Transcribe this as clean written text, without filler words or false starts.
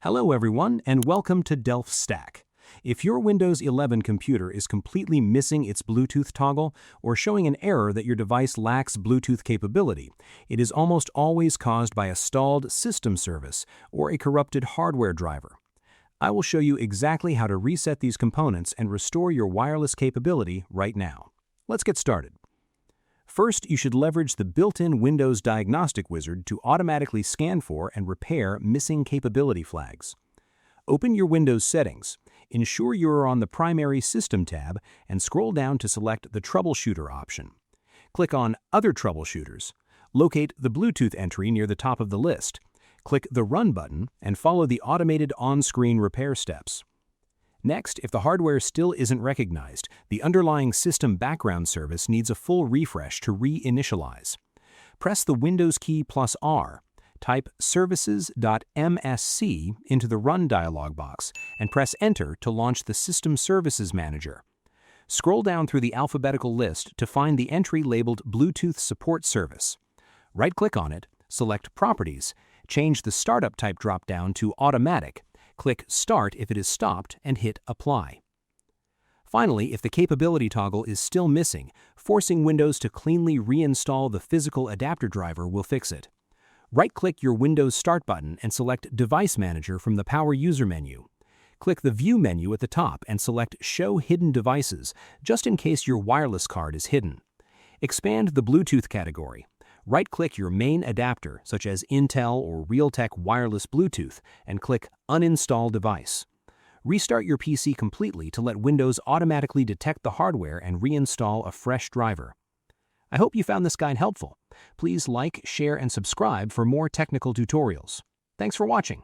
Hello everyone, and welcome to DelftStack. If your Windows 11 computer is completely missing its Bluetooth toggle or showing an error that your device lacks Bluetooth capability, it is almost always caused by a stalled system service or a corrupted hardware driver. I will show you exactly how to reset these components and restore your wireless capability right now. Let's get started. First, you should leverage the built-in Windows Diagnostic Wizard to automatically scan for and repair missing capability flags. Open your Windows settings, ensure you are on the Primary System tab, and scroll down to select the Troubleshooter option. Click on Other Troubleshooters. Locate the Bluetooth entry near the top of the list. Click the Run button and follow the automated on-screen repair steps. Next, if the hardware still isn't recognized, the underlying system background service needs a full refresh to reinitialize. Press the Windows key plus R, type services.msc into the Run dialog box, and press Enter to launch the System Services Manager. Scroll down through the alphabetical list to find the entry labeled Bluetooth Support Service. Right-click on it, select Properties, change the Startup Type drop-down to Automatic, click Start if it is stopped, and hit Apply. Finally, if the capability toggle is still missing, forcing Windows to cleanly reinstall the physical adapter driver will fix it. Right-click your Windows Start button and select Device Manager from the Power User menu. Click the View menu at the top and select Show Hidden Devices, just in case your wireless card is hidden. Expand the Bluetooth category. Right-click your main adapter, such as Intel or Realtek Wireless Bluetooth, and click Uninstall Device. Restart your PC completely to let Windows automatically detect the hardware and reinstall a fresh driver. I hope you found this guide helpful. Please like, share, and subscribe for more technical tutorials. Thanks for watching.